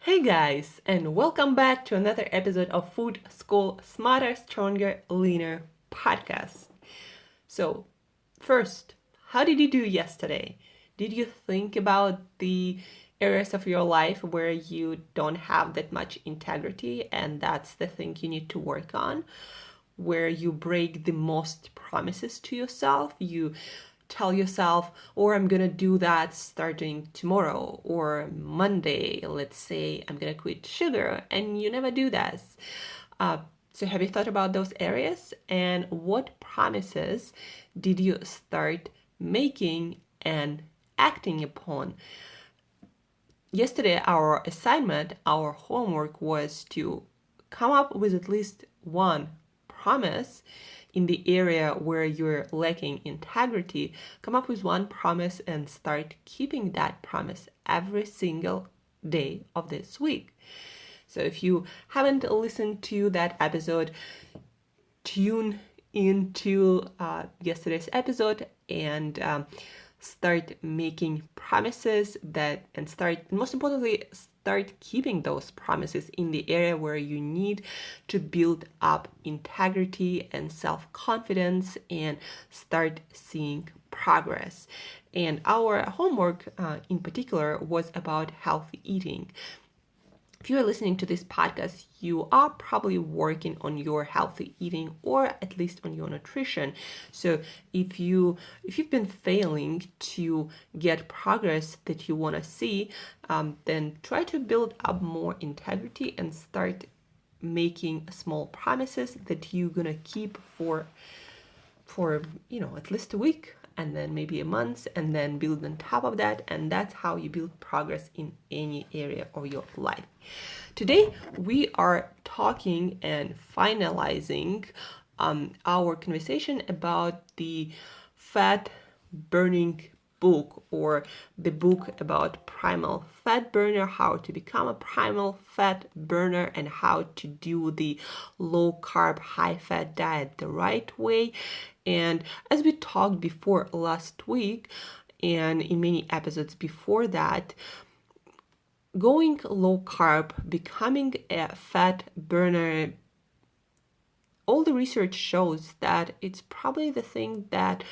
Hey guys, and welcome back to another episode of Food School Smarter, Stronger, Leaner podcast. So, first, how did you do yesterday? Did you think about the areas of your life where you don't have that much integrity and that's the thing you need to work on? Where you break the most promises to yourself? You tell yourself, or I'm gonna do that starting tomorrow or Monday. Let's say I'm gonna quit sugar, and you never do that. So, have you thought about those areas and what promises did you start making and acting upon? Yesterday, our assignment, our homework was to come up with at least one promise in the area where you're lacking integrity. Come up with one promise and start keeping that promise every single day of this week. So if you haven't listened to that episode, tune into yesterday's episode and start making promises and most importantly, start keeping those promises in the area where you need to build up integrity and self-confidence and start seeing progress. And our homework in particular was about healthy eating. If you're listening to this podcast, you are probably working on your healthy eating or at least on your nutrition. So if you've been failing to get progress that you want to see, then try to build up more integrity and start making small promises that you're gonna keep for at least a week, and then maybe a month, and then build on top of that. And that's how you build progress in any area of your life. Today we are talking and finalizing our conversation about the fat burning book, or the book about primal fat burner, how to become a primal fat burner, and how to do the low carb, high fat diet the right way. And as we talked before last week and in many episodes before that, going low carb, becoming a fat burner, all the research shows that it's probably the thing that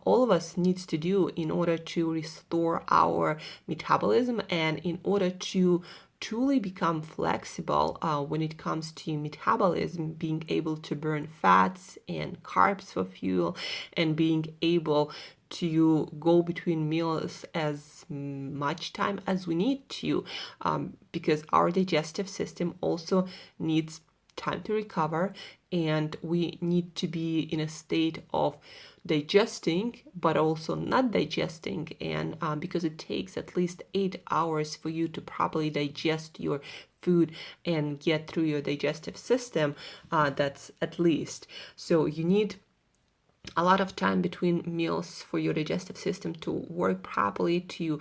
all of us needs to do in order to restore our metabolism and in order to truly become flexible when it comes to metabolism, being able to burn fats and carbs for fuel, and being able to go between meals as much time as we need to, because our digestive system also needs time to recover, and we need to be in a state of digesting but also not digesting, and because it takes at least 8 hours for you to properly digest your food and get through your digestive system, that's at least. So you need a lot of time between meals for your digestive system to work properly, to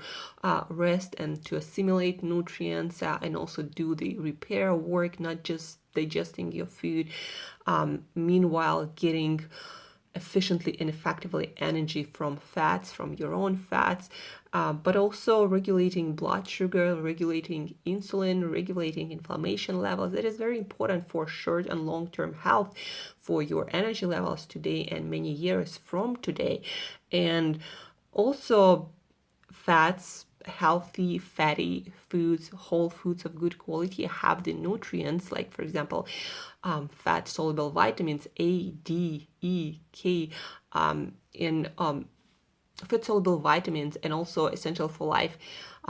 rest and to assimilate nutrients, and also do the repair work, not just digesting your food. Meanwhile, getting efficiently and effectively energy from fats, from your own fats, but also regulating blood sugar, regulating insulin, regulating inflammation levels. That is very important for short and long-term health, for your energy levels today and many years from today. And also fats, healthy fatty foods, whole foods of good quality have the nutrients, like for example fat soluble vitamins A, D, E, K, in fat soluble vitamins, and also essential for life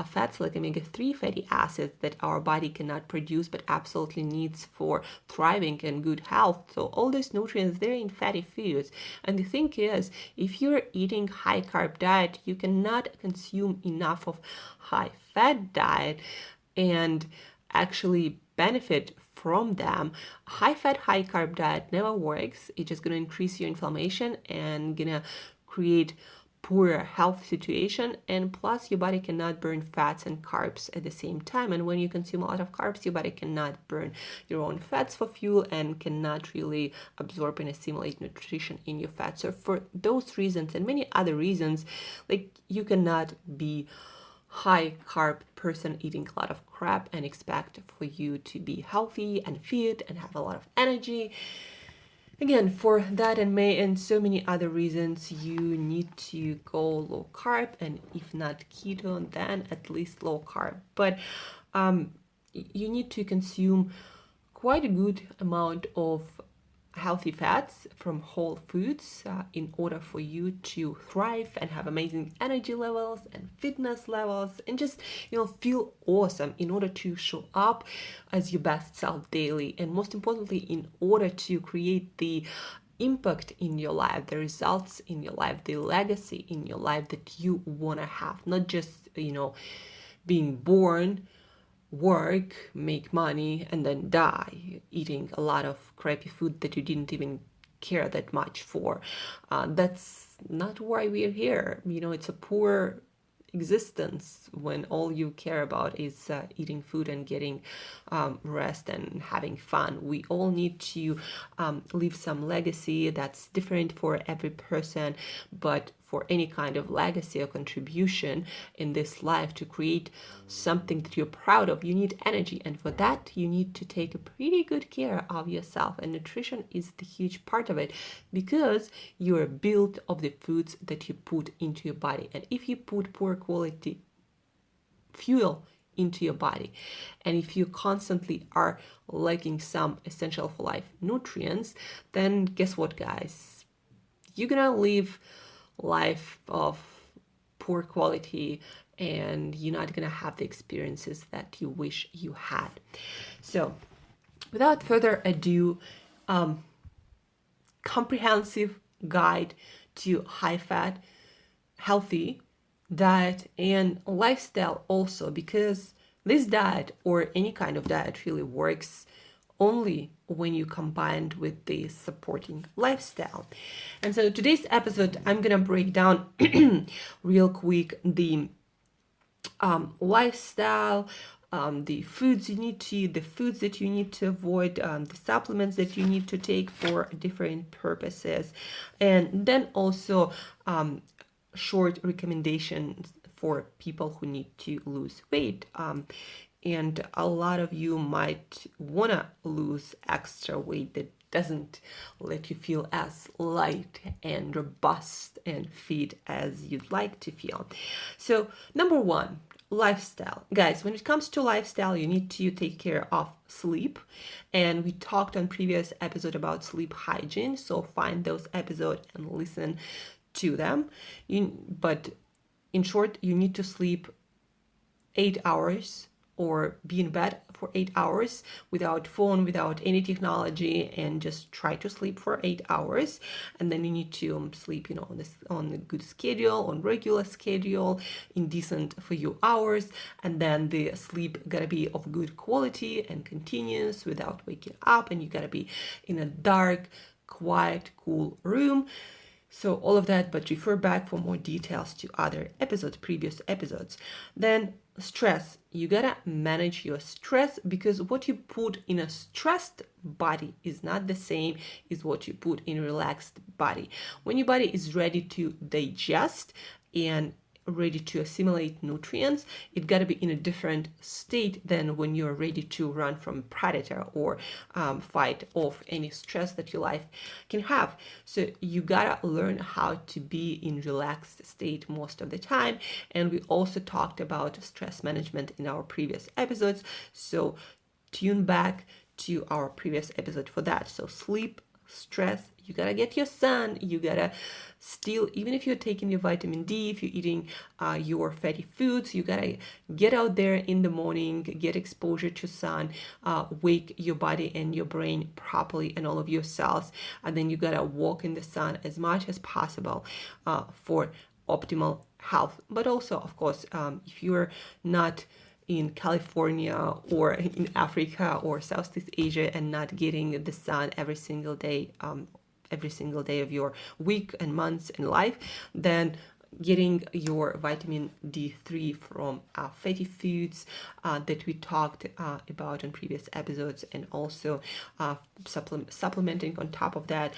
fats like omega-3 fatty acids that our body cannot produce but absolutely needs for thriving and good health. So all these nutrients, they're in fatty foods. And the thing is, if you're eating high carb diet, you cannot consume enough of high fat diet and actually benefit from them. High fat, high carb diet never works. It's just gonna increase your inflammation and gonna create poor health situation, and plus your body cannot burn fats and carbs at the same time. And when you consume a lot of carbs, your body cannot burn your own fats for fuel and cannot really absorb and assimilate nutrition in your fat. So for those reasons and many other reasons, like, you cannot be high carb person eating a lot of crap and expect for you to be healthy and fit and have a lot of energy. Again, for that and so many other reasons, you need to go low carb, and if not keto, then at least low carb. But you need to consume quite a good amount of healthy fats from whole foods in order for you to thrive and have amazing energy levels and fitness levels and just feel awesome, in order to show up as your best self daily, and most importantly, in order to create the impact in your life, the results in your life, the legacy in your life that you want to have, not just being born, work, make money, and then die eating a lot of crappy food that you didn't even care that much for. That's not why we're here. It's a poor existence when all you care about is eating food and getting rest and having fun. We all need to leave some legacy. That's different for every person, but for any kind of legacy or contribution in this life, to create something that you're proud of, you need energy. And for that, you need to take a pretty good care of yourself. And nutrition is the huge part of it, because you are built of the foods that you put into your body. And if you put poor quality fuel into your body, and if you constantly are lacking some essential for life nutrients, then guess what, guys? You're gonna live life of poor quality, and you're not gonna have the experiences that you wish you had. So without further ado, comprehensive guide to high fat, healthy diet and lifestyle also, because this diet, or any kind of diet, really works only when you combined with the supporting lifestyle. And so today's episode, I'm gonna break down real quick the lifestyle, the foods you need to eat, the foods that you need to avoid, the supplements that you need to take for different purposes, and then also short recommendations for people who need to lose weight. And a lot of you might want to lose extra weight that doesn't let you feel as light and robust and fit as you'd like to feel. So number one, lifestyle. Guys, when it comes to lifestyle, you need to take care of sleep. And we talked on previous episode about sleep hygiene. So find those episodes and listen to them. But in short, you need to sleep 8 hours, or be in bed for 8 hours without phone, without any technology, and just try to sleep for 8 hours. And then you need to sleep, on a good schedule, on regular schedule, in decent for you hours. And then the sleep gotta be of good quality and continuous without waking up. And you gotta be in a dark, quiet, cool room. So all of that, but refer back for more details to other episodes, previous episodes. Then stress. You gotta manage your stress, because what you put in a stressed body is not the same as what you put in a relaxed body. When your body is ready to digest and ready to assimilate nutrients, it got to be in a different state than when you're ready to run from a predator or fight off any stress that your life can have. So you gotta learn how to be in relaxed state most of the time. And we also talked about stress management in our previous episodes, so tune back to our previous episode for that. So sleep, stress, you gotta get your sun, you gotta still, even if you're taking your vitamin D, if you're eating your fatty foods, you gotta get out there in the morning, get exposure to sun, wake your body and your brain properly and all of your cells, and then you gotta walk in the sun as much as possible for optimal health. But also, of course, if you're not in California or in Africa or Southeast Asia and not getting the sun every single day of your week and months in life, then getting your vitamin D3 from fatty foods that we talked about in previous episodes, and also supplementing on top of that.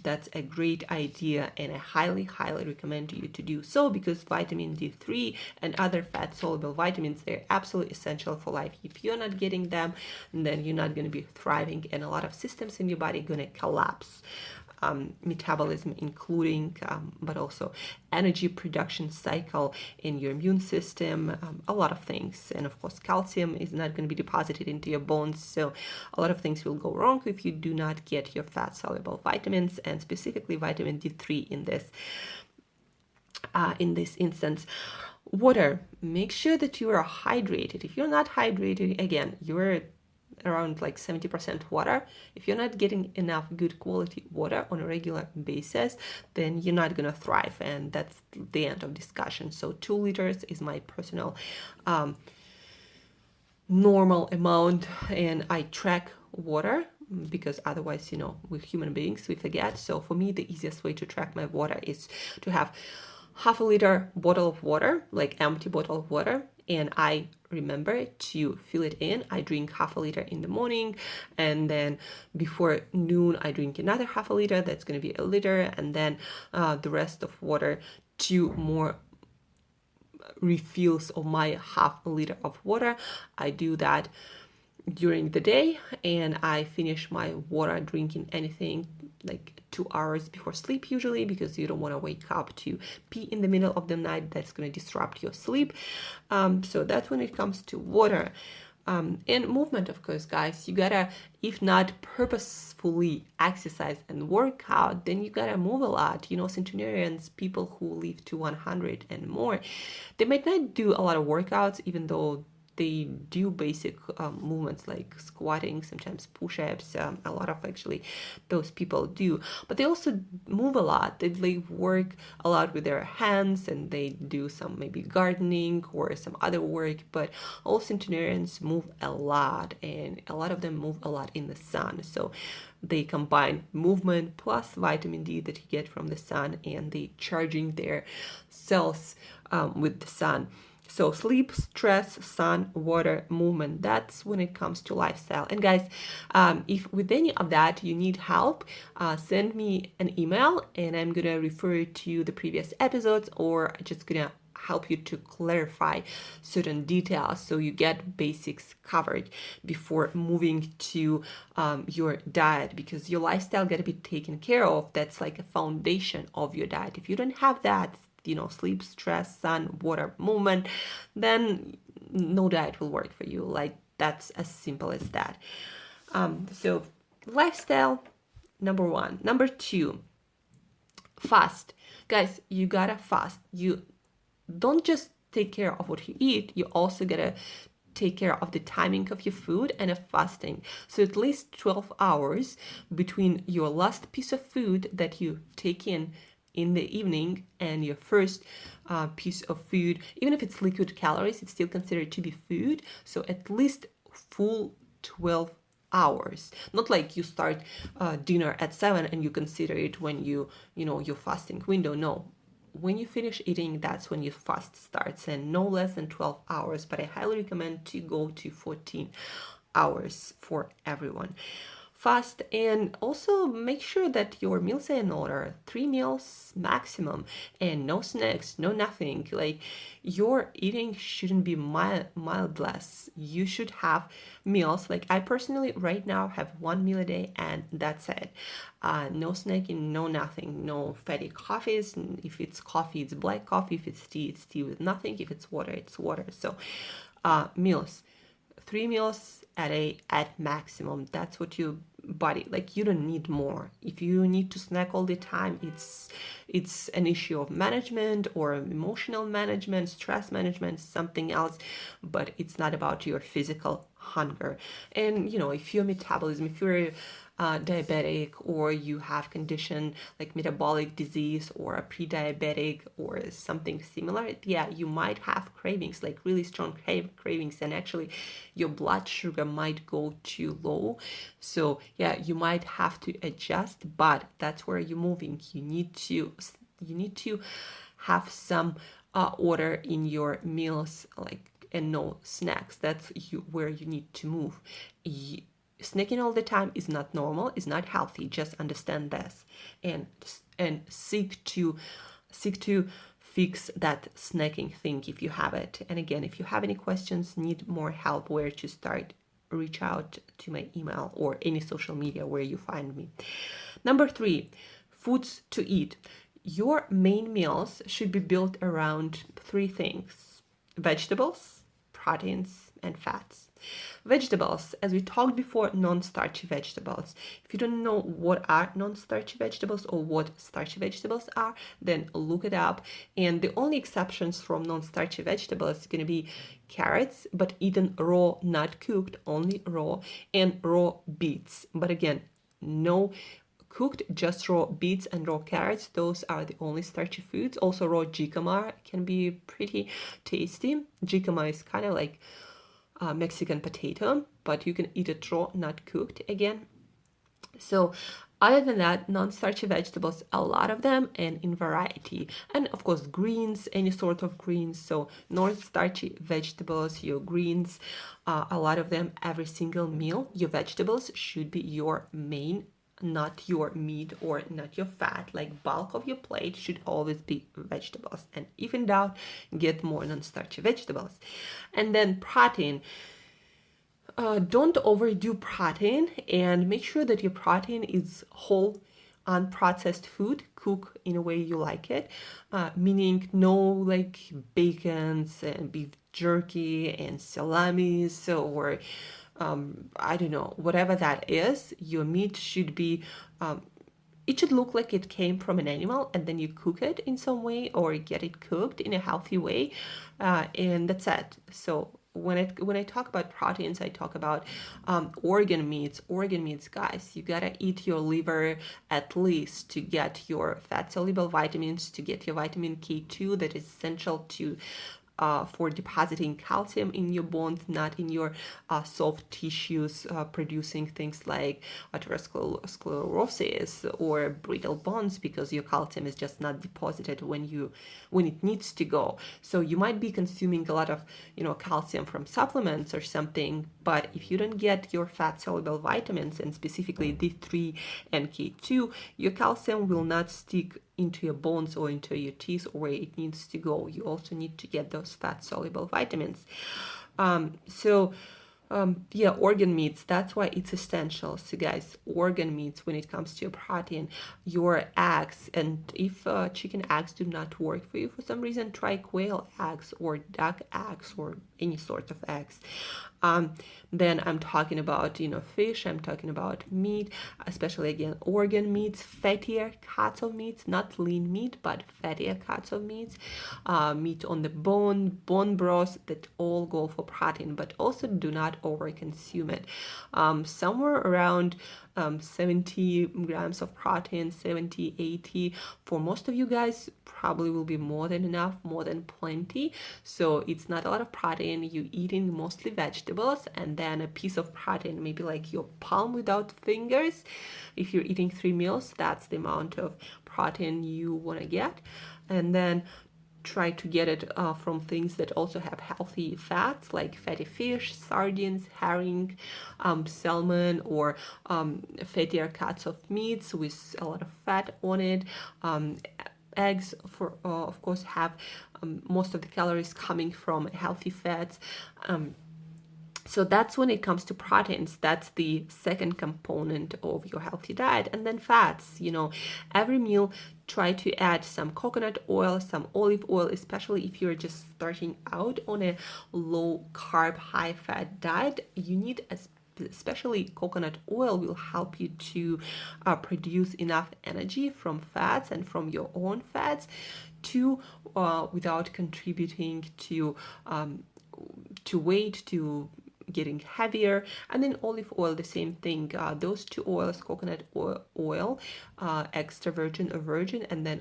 That's a great idea, and I highly recommend you to do so, because vitamin D3 and other fat soluble vitamins, they're absolutely essential for life. If you're not getting them, then you're not going to be thriving, and a lot of systems in your body are going to collapse. Metabolism, including but also energy production cycle in your immune system, a lot of things. And of course, calcium is not going to be deposited into your bones, so a lot of things will go wrong if you do not get your fat soluble vitamins, and specifically vitamin D3 in this instance. Water, make sure that you are hydrated. If you're not hydrated, again, you're around like 70% water. If you're not getting enough good quality water on a regular basis, then you're not gonna thrive, and that's the end of discussion. So 2 liters is my personal normal amount, and I track water, because otherwise, we're human beings, we forget. So for me, the easiest way to track my water is to have half a liter bottle of water, like empty bottle of water, and I remember to fill it in. I drink half a liter in the morning, and then before noon I drink another half a liter. That's going to be a liter, and then the rest of water, 2 more refills of my half a liter of water. I do that during the day, and I finish my water drinking anything like 2 hours before sleep usually, because you don't want to wake up to pee in the middle of the night. That's going to disrupt your sleep. So that's when it comes to water. And movement, of course, guys, you gotta, if not purposefully exercise and work out, then you gotta move a lot. Centenarians, people who live to 100 and more, they might not do a lot of workouts, even though they do basic movements like squatting, sometimes push-ups. A lot of actually those people do, but they also move a lot. They work a lot with their hands, and they do some maybe gardening or some other work. But all centenarians move a lot, and a lot of them move a lot in the sun. So they combine movement plus vitamin D that you get from the sun, and they charging their cells with the sun. So sleep, stress, sun, water, movement, that's when it comes to lifestyle. And guys, if with any of that you need help, send me an email, and I'm going to refer to the previous episodes, or just going to help you to clarify certain details so you get basics covered before moving to your diet, because your lifestyle got to be taken care of. That's like a foundation of your diet. If you don't have that, sleep, stress, sun, water, movement, then no diet will work for you. Like, that's as simple as that. So lifestyle, number 1. Number 2, fast. Guys, you gotta fast. You don't just take care of what you eat, you also gotta take care of the timing of your food and of fasting. So at least 12 hours between your last piece of food that you take in the evening and your first piece of food. Even if it's liquid calories, it's still considered to be food. So at least full 12 hours. Not like you start dinner at 7 and you consider it when your fasting window. No. When you finish eating, that's when your fast starts, and no less than 12 hours. But I highly recommend to go to 14 hours for everyone. Fast, and also make sure that your meals are in order. 3 meals maximum, and no snacks, no nothing. Like, your eating shouldn't be mindless. You should have meals. Like, I personally right now have 1 meal a day, and that's it. No snacking, no nothing, no fatty coffees. If it's coffee, it's black coffee. If it's tea with nothing. If it's water, it's water. So meals, 3 meals a day at maximum. That's what your body, like, you don't need more. If you need to snack all the time, it's an issue of management or emotional management, stress management, something else, but it's not about your physical hunger. And if your metabolism, if you're diabetic, or you have condition like metabolic disease or a pre-diabetic or something similar, yeah, you might have cravings, like really strong cravings, and actually your blood sugar might go too low. So yeah, you might have to adjust, but that's where you're moving. You need to have some order in your meals, like, and no snacks. That's where you need to move. Snacking all the time is not normal, is not healthy. Just understand this, and seek to fix that snacking thing if you have it. And again, if you have any questions, need more help where to start, reach out to my email or any social media where you find me. Number 3, foods to eat. Your main meals should be built around 3 things: vegetables, proteins, and fats. Vegetables, as we talked before, non-starchy vegetables. If you don't know what are non-starchy vegetables or what starchy vegetables are, then look it up. And the only exceptions from non-starchy vegetables is going to be carrots, but eaten raw, not cooked, only raw, and raw beets. But again, no cooked, just raw beets and raw carrots. Those are the only starchy foods. Also, raw jicama can be pretty tasty. Jicama is kind of like Mexican potato, but you can eat it raw, not cooked again. So other than that, non-starchy vegetables, a lot of them and in variety. And of course, greens, any sort of greens. So non-starchy vegetables, your greens, a lot of them, every single meal. Your vegetables should be your main, not your meat or not your fat. Like, bulk of your plate should always be vegetables. And if in doubt, get more non-starchy vegetables. And then protein. Don't overdo protein, and make sure that your protein is whole, unprocessed food. Cook in a way you like it, meaning no like bacons and beef jerky and salamis or I don't know, whatever that is. Your meat should be it should look like it came from an animal, and then you cook it in some way or get it cooked in a healthy way, and that's it. So when I talk about proteins, I talk about organ meats. Organ meats, guys, you gotta eat your liver at least to get your fat soluble vitamins, to get your vitamin K2 that is essential to for depositing calcium in your bones, not in your soft tissues, producing things like atherosclerosis or brittle bones, because your calcium is just not deposited when it needs to go. So you might be consuming a lot of calcium from supplements or something, but if you don't get your fat soluble vitamins, and specifically D3 and K2, your calcium will not stick into your bones or into your teeth or where it needs to go. You also need to get those fat soluble vitamins. Organ meats, that's why it's essential. So guys, organ meats, when it comes to your protein, your eggs, and if chicken eggs do not work for you for some reason, try quail eggs or duck eggs or any sort of eggs. Then I'm talking about fish, I'm talking about meat, especially again organ meats, fattier cuts of meats, not lean meat but fattier cuts of meats, meat on the bone broth, that all go for protein, but also do not over consume it. Somewhere around 70 grams of protein, 70, 80 for most of you guys probably will be more than enough, more than plenty. So it's not a lot of protein. You eating mostly vegetables, and then a piece of protein, maybe like your palm without fingers. If you're eating 3 meals, that's the amount of protein you want to get. And then try to get it from things that also have healthy fats, like fatty fish, sardines, herring, salmon, or fattier cuts of meats with a lot of fat on it. Eggs, of course, have most of the calories coming from healthy fats. So that's when it comes to proteins. That's the second component of your healthy diet. And then fats, every meal, try to add some coconut oil, some olive oil, especially if you're just starting out on a low carb, high fat diet. You need especially coconut oil will help you to produce enough energy from fats and from your own fats to without contributing to weight, to getting heavier. And then olive oil, the same thing. Those 2 oils, coconut oil, extra virgin or virgin, and then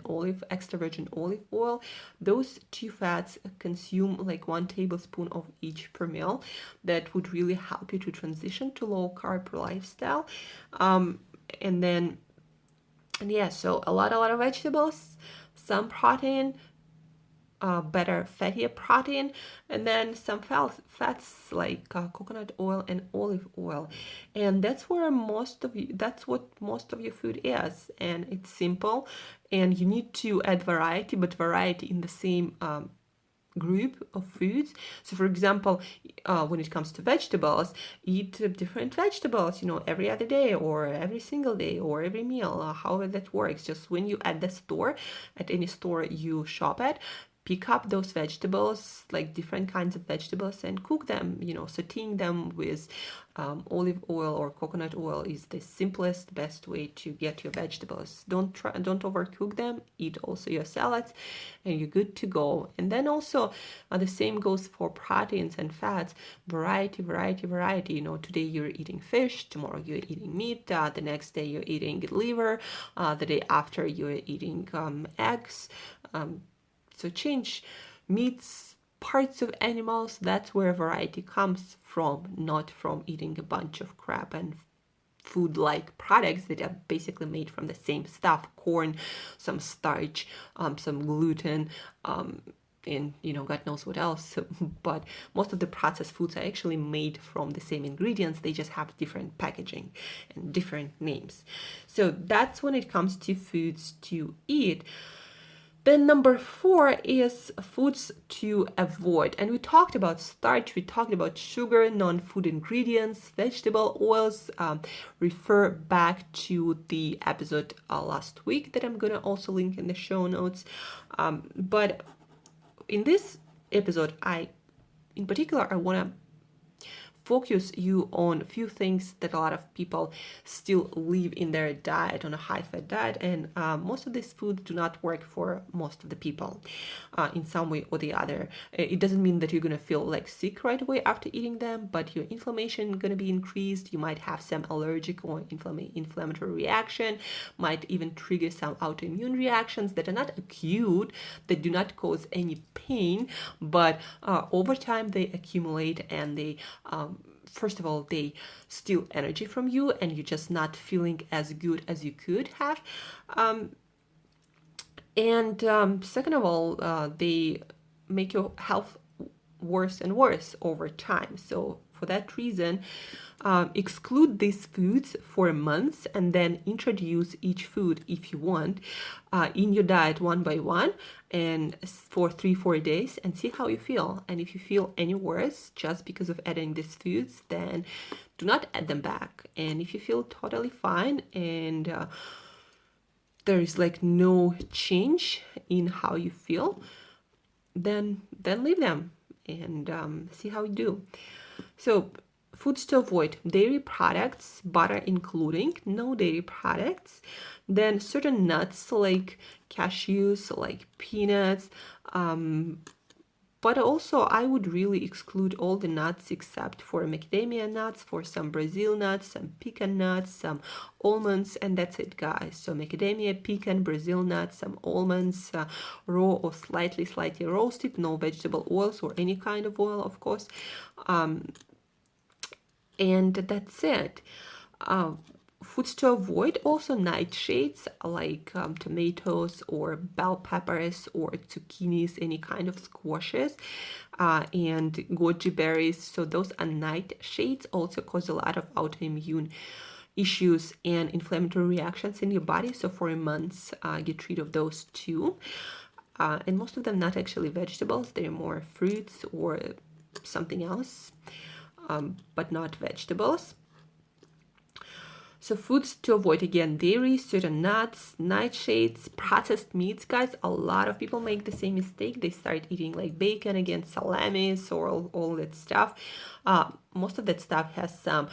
extra virgin olive oil, those 2 fats consume like 1 tablespoon of each per meal. That would really help you to transition to low carb lifestyle. So a lot of vegetables, some protein, better fattier protein, and then some fats like coconut oil and olive oil. And that's what most of your food is, and it's simple, and you need to add variety, but variety in the same group of foods. So for example, when it comes to vegetables, eat different vegetables, every other day or every single day or every meal, however that works. Just when you at any store you shop at, pick up those vegetables, like different kinds of vegetables, and cook them. Sauteing them with olive oil or coconut oil is the simplest, best way to get your vegetables. Don't overcook them. Eat also your salads, and you're good to go. And then also the same goes for proteins and fats. Variety. Today you're eating fish, tomorrow you're eating meat, the next day you're eating liver, the day after you're eating eggs. So change meats, parts of animals. That's where variety comes from, not from eating a bunch of crap and food-like products that are basically made from the same stuff: corn, some starch, some gluten, and God knows what else. But most of the processed foods are actually made from the same ingredients. They just have different packaging and different names. So that's when it comes to foods to eat. Then number 4 is foods to avoid. And we talked about starch, we talked about sugar, non-food ingredients, vegetable oils. Refer back to the episode last week that I'm going to also link in the show notes. But in this episode, in particular, I want to focus you on a few things that a lot of people still leave in their diet, on a high-fat diet, and most of these foods do not work for most of the people in some way or the other. It doesn't mean that you're going to feel like sick right away after eating them, but your inflammation is going to be increased. You might have some allergic or inflammatory reaction, might even trigger some autoimmune reactions that are not acute, that do not cause any pain, but over time they accumulate, and they first of all, they steal energy from you, and you're just not feeling as good as you could have. Second of all, they make your health worse and worse over time. So for that reason, exclude these foods for months, and then introduce each food, if you want, in your diet one by one, and for 3-4 days, and see how you feel. And if you feel any worse just because of adding these foods, then do not add them back. And if you feel totally fine and there is like no change in how you feel, then leave them and see how you do. So foods to avoid: dairy products, butter including, no dairy products. Then certain nuts like cashews, like peanuts, but also I would really exclude all the nuts except for macadamia nuts, for some Brazil nuts, some pecan nuts, some almonds, and that's it, guys. So macadamia, pecan, Brazil nuts, some almonds, raw or slightly roasted, no vegetable oils or any kind of oil, of course. And that's it. Foods to avoid: also nightshades like tomatoes or bell peppers or zucchinis, any kind of squashes, and goji berries. So those are nightshades, also cause a lot of autoimmune issues and inflammatory reactions in your body. So for a month, get rid of those too. And most of them not actually vegetables, they're more fruits or something else, but not vegetables. So foods to avoid, again, dairy, certain nuts, nightshades, processed meats. Guys, a lot of people make the same mistake. They start eating like bacon, again, salamis, or all that stuff. Most of that stuff has some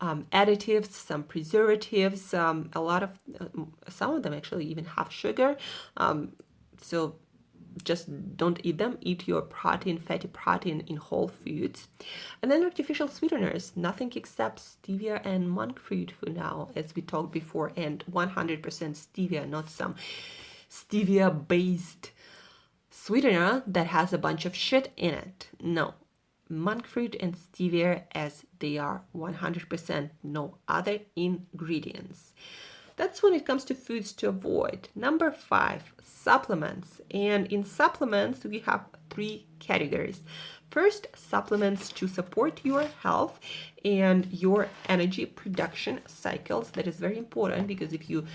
additives, some preservatives, some of them actually even have sugar. So just don't eat them. Eat your protein, fatty protein in whole foods. And then artificial sweeteners, nothing except stevia and monk fruit for now, as we talked before, and 100% stevia, not some stevia-based sweetener that has a bunch of shit in it. No, monk fruit and stevia as they are, 100%, no other ingredients. That's when it comes to foods to avoid. Number 5, supplements. And in supplements, we have 3 categories. First, supplements to support your health and your energy production cycles. That is very important, because if you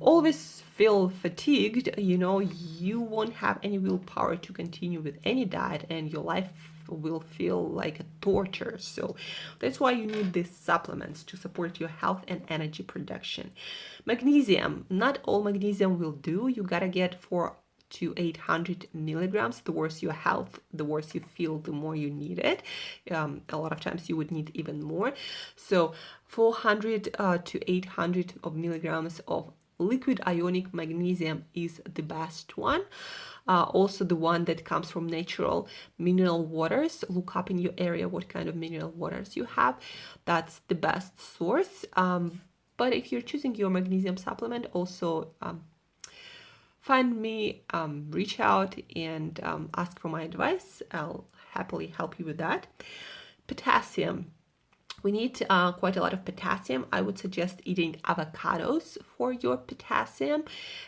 always feel fatigued, you won't have any willpower to continue with any diet, and your life will feel like a torture. So that's why you need these supplements to support your health and energy production. Magnesium, not all magnesium will do. You gotta get 400 to 800 milligrams. The worse your health, the worse you feel, the more you need it. A lot of times you would need even more. So 400 to 800 of milligrams of liquid ionic magnesium is the best one. Also the one that comes from natural mineral waters. Look up in your area what kind of mineral waters you have. That's the best source. But if you're choosing your magnesium supplement, also find me, reach out and ask for my advice. I'll happily help you with that. Potassium. We need quite a lot of potassium. I would suggest eating avocados for your potassium.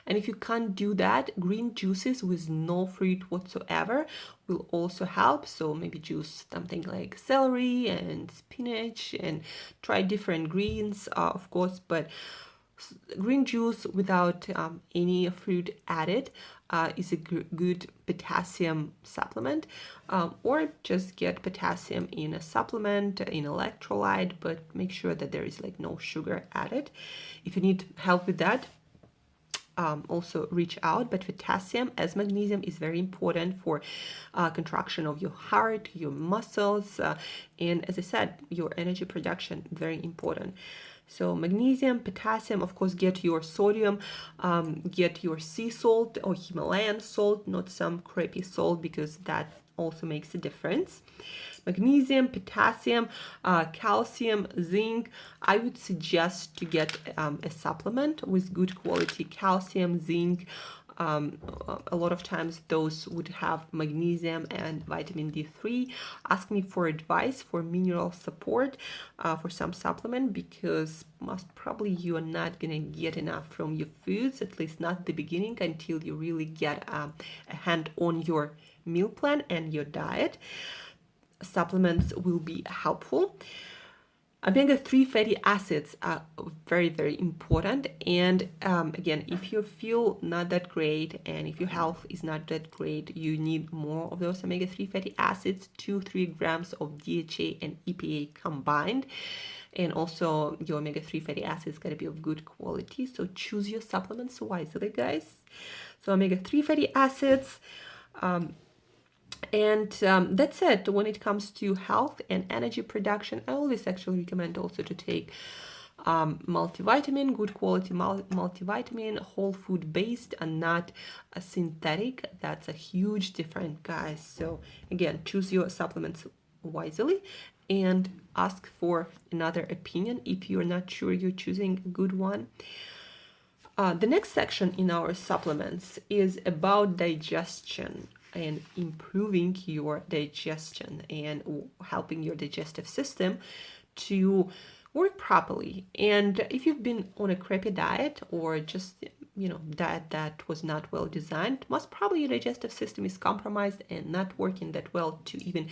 And if you can't do that, green juices with no fruit whatsoever will also help. So maybe juice something like celery and spinach, and try different greens, of course, but green juice without any fruit added is a good potassium supplement, or just get potassium in a supplement, in electrolyte, but make sure that there is like no sugar added. If you need help with that, also reach out. But potassium, as magnesium, is very important for contraction of your heart, your muscles, and as I said, your energy production, very important. So magnesium, potassium, of course, get your sodium, get your sea salt or Himalayan salt, not some crappy salt, because that also makes a difference. Magnesium, potassium, calcium, zinc. I would suggest to get a supplement with good quality calcium, zinc. A lot of times those would have magnesium and vitamin D3. Ask me for advice for mineral support for some supplement, because most probably you are not going to get enough from your foods, at least not at the beginning, until you really get a hand on your meal plan and your diet. Supplements will be helpful. Omega-3 fatty acids are very, very important. And again, if you feel not that great and if your health is not that great, you need more of those omega-3 fatty acids, 2-3 grams of DHA and EPA combined. And also your omega-3 fatty acids got to be of good quality. So choose your supplements wisely, guys. So omega-3 fatty acids, and that's it. When it comes to health and energy production, I always actually recommend also to take multivitamin, good quality multivitamin, whole food based and not a synthetic. That's a huge difference, guys. So again, choose your supplements wisely and ask for another opinion if you're not sure you're choosing a good one. The next section in our supplements is about digestion and improving your digestion and helping your digestive system to work properly. And if you've been on a crappy diet or just diet that was not well designed, most probably your digestive system is compromised and not working that well to even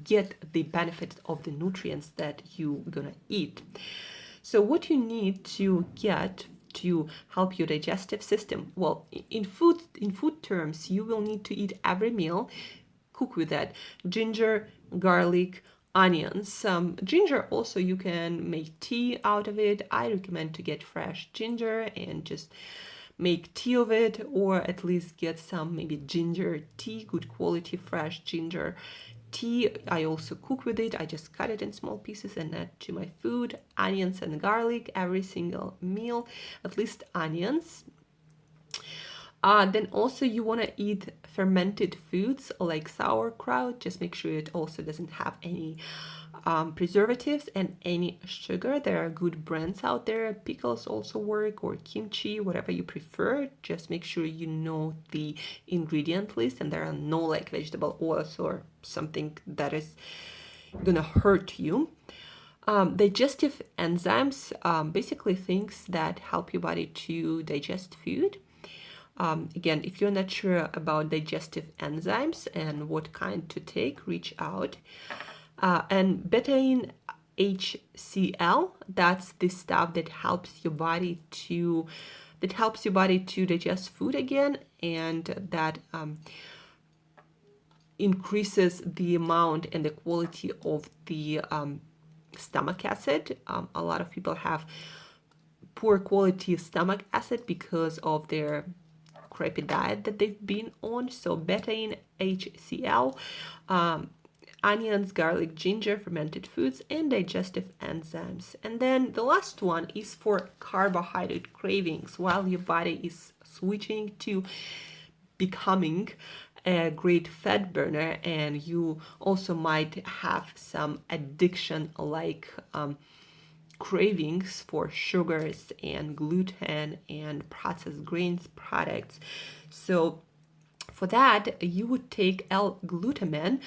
get the benefits of the nutrients that you're gonna eat. So what you need to get to help your digestive system, well, in food terms, you will need to eat every meal, cook with that ginger, garlic, onions. Ginger also, you can make tea out of it. I recommend to get fresh ginger and just make tea of it, or at least get some maybe ginger tea, good quality fresh ginger tea. I also cook with it. I just cut it in small pieces and add to my food. Onions and garlic every single meal, at least onions. Then also you want to eat fermented foods like sauerkraut. Just make sure it also doesn't have any preservatives and any sugar. There are good brands out there. Pickles also work, or kimchi, whatever you prefer. Just make sure you know the ingredient list and there are no like vegetable oils or something that is gonna hurt you. Digestive enzymes, basically things that help your body to digest food. Again, if you're not sure about digestive enzymes and what kind to take, reach out. And betaine HCl, that's the stuff that helps your body to digest food again, and that increases the amount and the quality of the stomach acid. A lot of people have poor quality stomach acid because of their crappy diet that they've been on. So betaine HCl, onions, garlic, ginger, fermented foods, and digestive enzymes. And then the last one is for carbohydrate cravings. While your body is switching to becoming a great fat burner, and you also might have some addiction like cravings for sugars and gluten and processed grains products. So for that, you would take L-glutamine,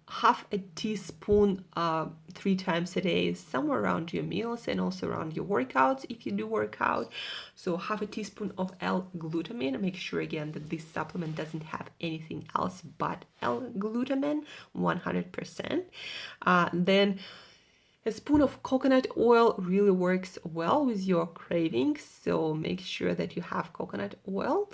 half a teaspoon 3 times a day, somewhere around your meals and also around your workouts if you do work out. So half a teaspoon of L-glutamine. Make sure again that this supplement doesn't have anything else but L-glutamine, 100%. Then a spoon of coconut oil really works well with your cravings, so make sure that you have coconut oil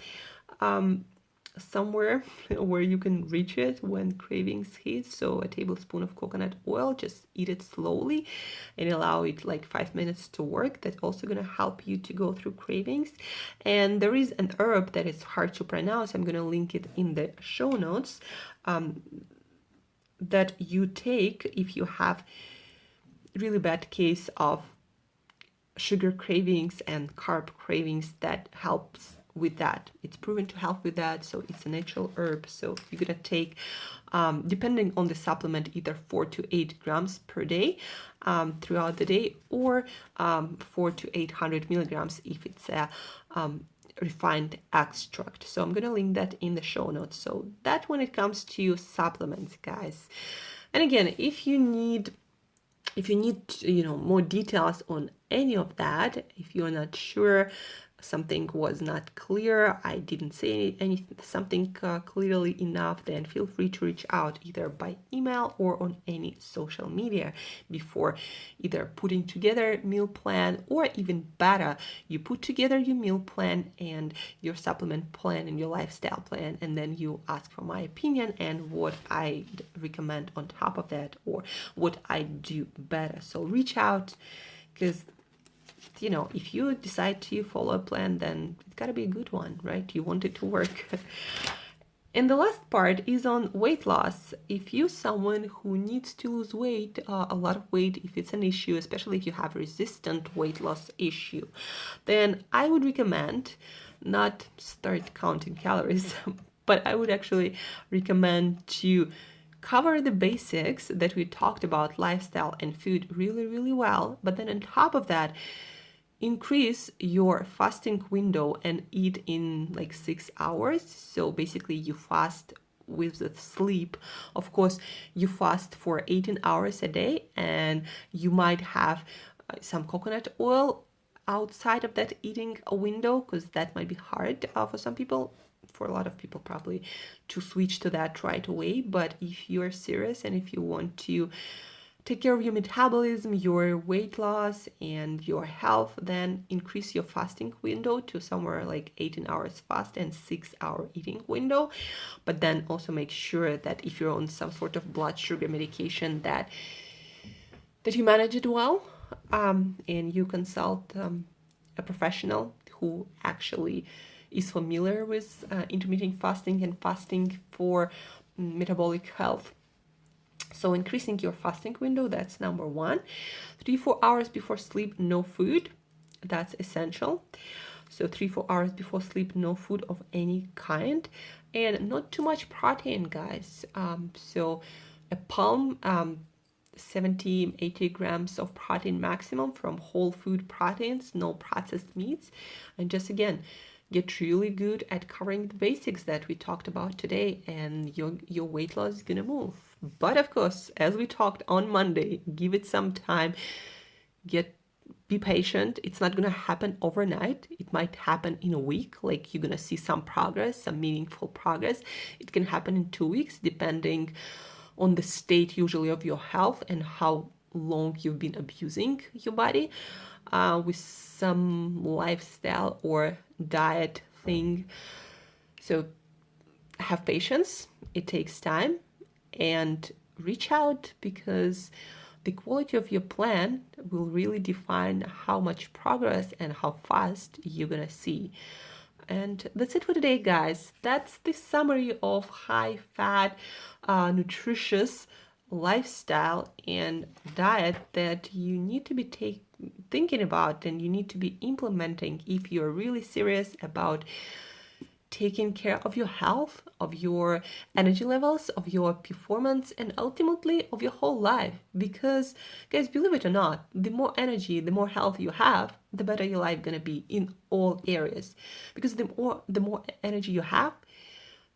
somewhere where you can reach it when cravings hit. So a tablespoon of coconut oil, just eat it slowly and allow it like 5 minutes to work. That's also going to help you to go through cravings. And there is an herb that is hard to pronounce. I'm going to link it in the show notes, that you take if you have really bad case of sugar cravings and carb cravings. That helps with that. It's proven to help with that. So it's a natural herb. So you're gonna take, depending on the supplement, either 4 to 8 grams per day throughout the day, or 4 to 800 milligrams if it's a refined extract. So I'm gonna link that in the show notes. So that when it comes to supplements, guys. And again, if you need more details on any of that, if you're not sure, something was not clear, I didn't say something clearly enough, then feel free to reach out either by email or on any social media before either putting together a meal plan, or even better, you put together your meal plan and your supplement plan and your lifestyle plan, and then you ask for my opinion and what I recommend on top of that, or what I do better. So reach out, because if you decide to follow a plan, then it's got to be a good one, right? You want it to work. And the last part is on weight loss. If you're someone who needs to lose weight, a lot of weight, if it's an issue, especially if you have resistant weight loss issue, then I would recommend not start counting calories, but I would actually recommend to cover the basics that we talked about, lifestyle and food, really, really well. But then on top of that, increase your fasting window and eat in like 6 hours. So basically you fast with the sleep. Of course, you fast for 18 hours a day, and you might have some coconut oil outside of that eating window, because that might be hard for some people. For a lot of people, probably, to switch to that right away. But if you're serious and if you want to take care of your metabolism, your weight loss, and your health, then increase your fasting window to somewhere like 18 hours fast and 6-hour eating window. But then also make sure that if you're on some sort of blood sugar medication, that you manage it well, and you consult a professional who actually is familiar with intermittent fasting and fasting for metabolic health. So increasing your fasting window, that's number 1. 3-4 hours before sleep, no food. That's essential. So 3-4 hours before sleep, no food of any kind. And not too much protein, guys. So a palm, 70-80 grams of protein maximum from whole food proteins, no processed meats. And just again, get really good at covering the basics that we talked about today, and your weight loss is gonna move. But of course, as we talked on Monday, give it some time, be patient. It's not going to happen overnight. It might happen in a week, like you're going to see some progress, some meaningful progress. It can happen in 2 weeks, depending on the state usually of your health and how long you've been abusing your body with some lifestyle or diet thing. So have patience. It takes time, and reach out, because the quality of your plan will really define how much progress and how fast you're gonna see. And that's it for today, guys. That's the summary of high fat, nutritious lifestyle and diet that you need to be thinking about, and you need to be implementing if you're really serious about taking care of your health, of your energy levels, of your performance, and ultimately of your whole life. Because, guys, believe it or not, the more energy, the more health you have, the better your life gonna be in all areas. Because the more energy you have,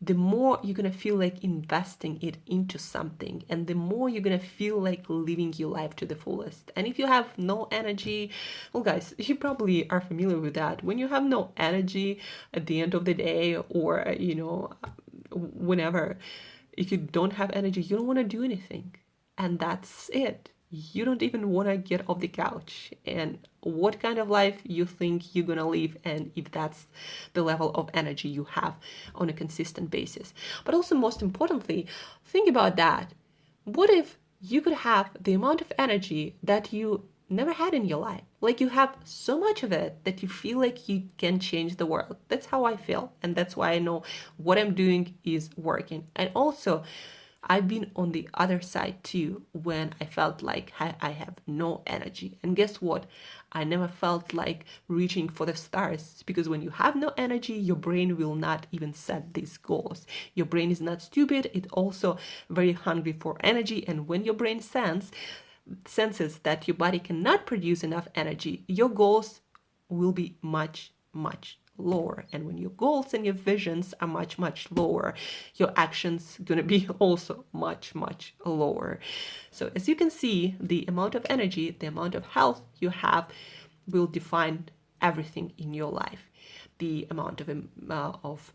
the more you're gonna feel like investing it into something, and the more you're gonna feel like living your life to the fullest. And if you have no energy, well, guys, you probably are familiar with that. When you have no energy at the end of the day, or whenever, if you don't have energy, you don't want to do anything, and that's it. You don't even want to get off the couch. And what kind of life you think you're gonna live, and if that's the level of energy you have on a consistent basis. But also, most importantly, think about that. What if you could have the amount of energy that you never had in your life? Like, you have so much of it that you feel like you can change the world. That's how I feel, and that's why I know what I'm doing is working. And also, I've been on the other side too, when I felt like I have no energy. And guess what? I never felt like reaching for the stars, because when you have no energy, your brain will not even set these goals. Your brain is not stupid. It's also very hungry for energy. And when your brain senses that your body cannot produce enough energy, your goals will be much, much lower. And when your goals and your visions are much, much lower, your actions gonna be also much, much lower. So as you can see, the amount of energy, the amount of health you have will define everything in your life. The amount of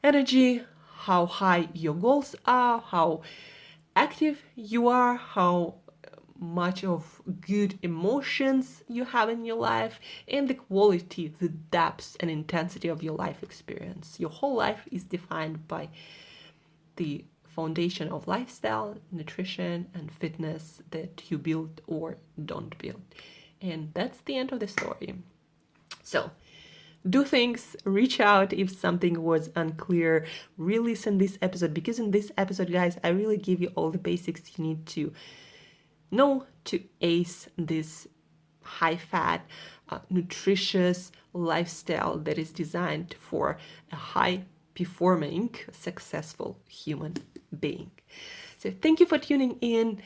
energy, how high your goals are, how active you are, how much of good emotions you have in your life, and the quality, the depth and intensity of your life experience. Your whole life is defined by the foundation of lifestyle, nutrition, and fitness that you build or don't build. And that's the end of the story. So, do things, reach out if something was unclear, re-listen this episode, because in this episode, guys, I really give you all the basics you need to know to ace this high-fat, nutritious lifestyle that is designed for a high-performing, successful human being. So thank you for tuning in.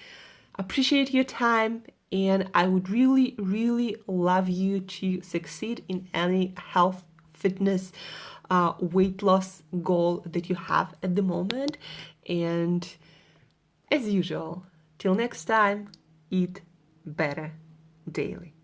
Appreciate your time, and I would really, really love you to succeed in any health, fitness, weight loss goal that you have at the moment. And as usual, till next time, eat better daily.